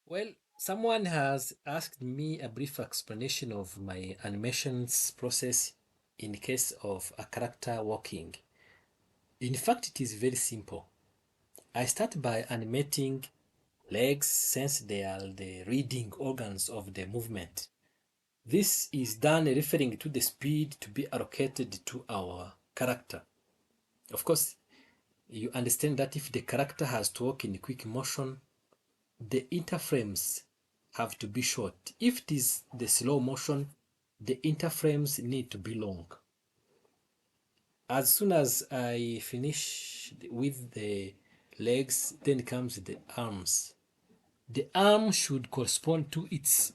Well, someone has asked me a brief explanation of my animations process in case of a character walking. In fact, it is very simple. I start by animating legs since they are the reading organs of the movement. This is done referring to the speed to be allocated to our character. Of course, you understand that if the character has to walk in quick motion, the interframes have to be short. If it is the slow motion, the interframes need to be long. As soon as I finish with the legs, then comes the arms. The arm should correspond to its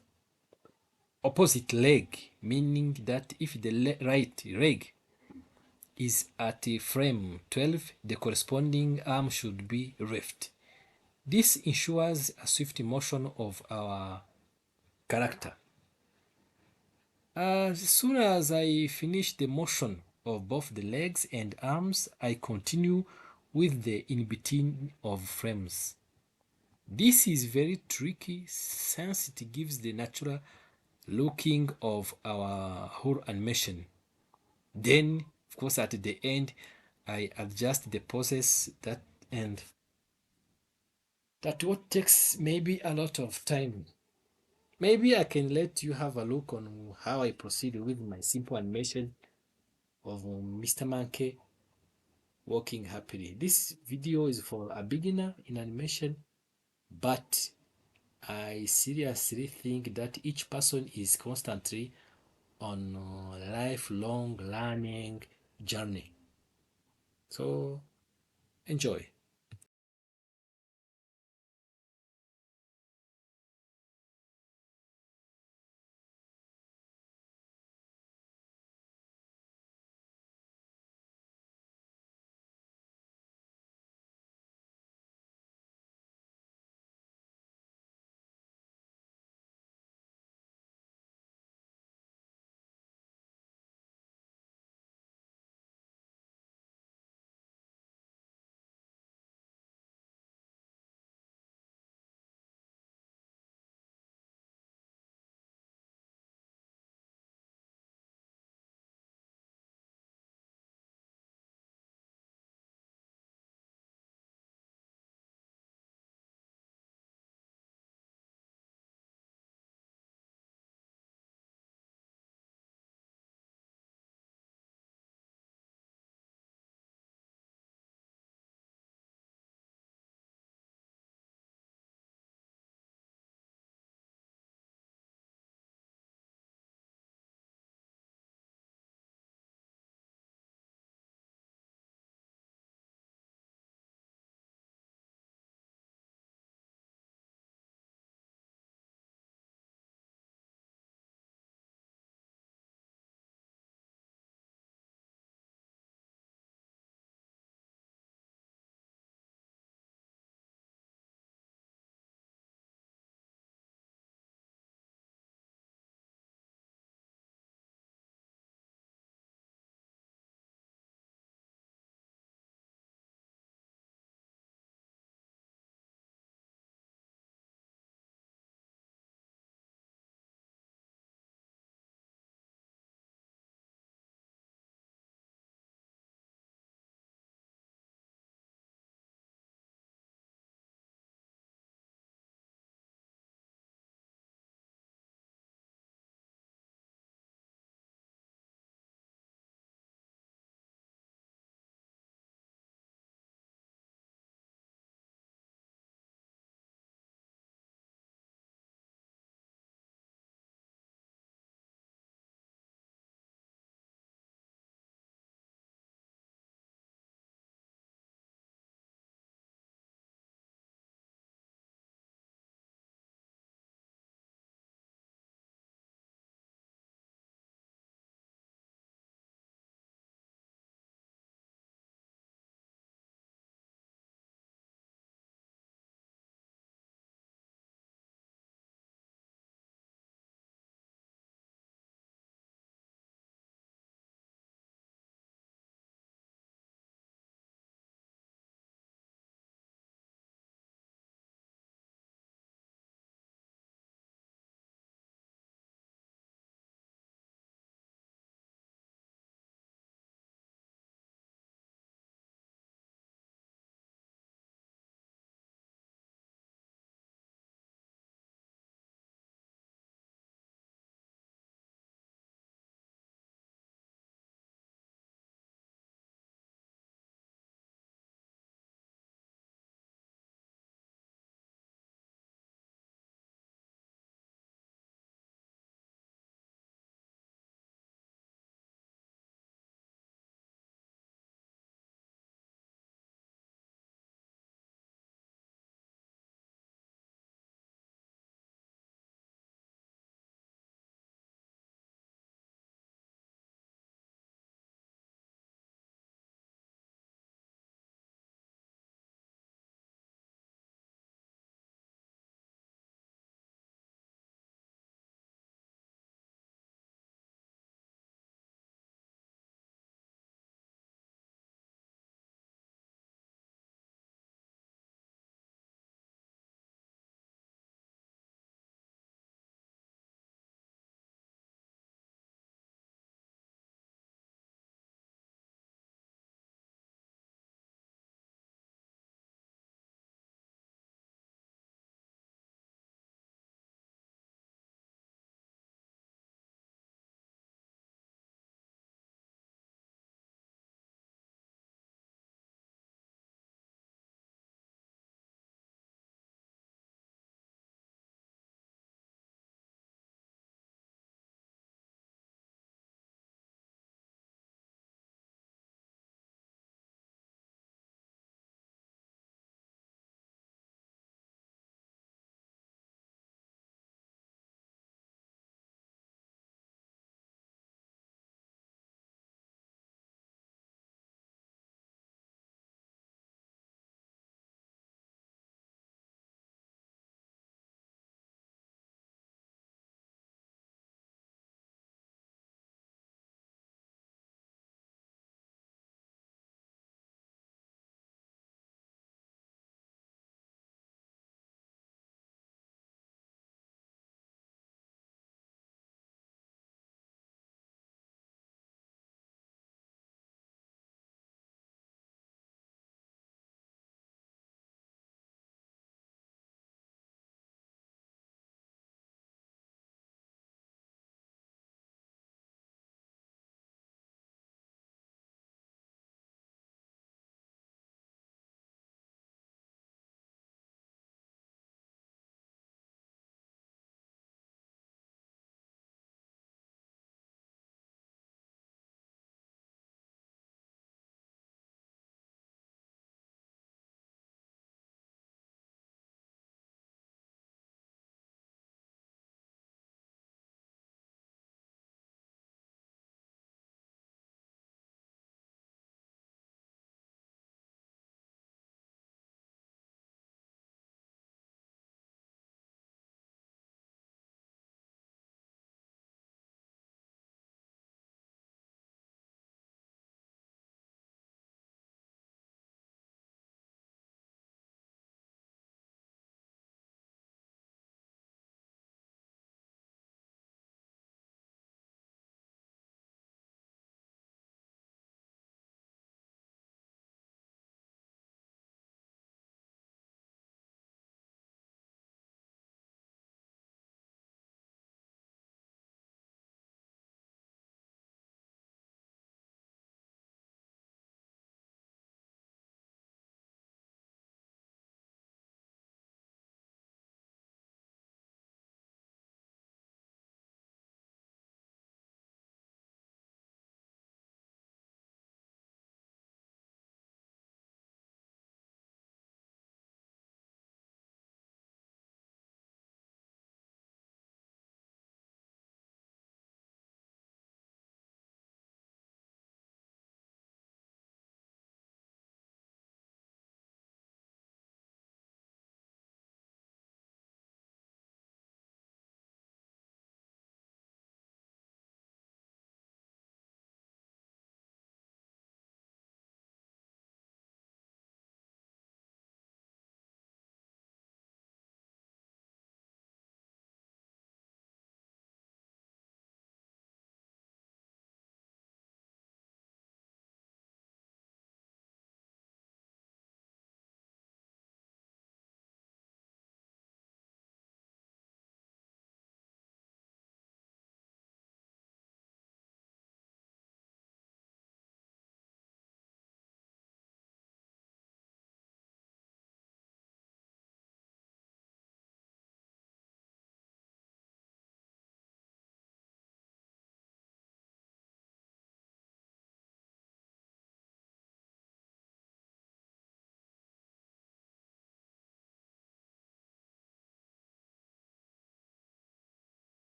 opposite leg, meaning that if the right leg is at frame 12, the corresponding arm should be left. This ensures a swift motion of our character. As soon as I finish the motion of both the legs and arms, I continue with the in-between of frames. This is very tricky since it gives the natural looking of our whole animation. Then, of course, at the end, I adjust the poses and that what takes maybe a lot of time. Maybe I can let you have a look on how I proceed with my simple animation of Mr. Monkey walking happily. This video is for a beginner in animation, but I seriously think that each person is constantly on a lifelong learning journey. So enjoy.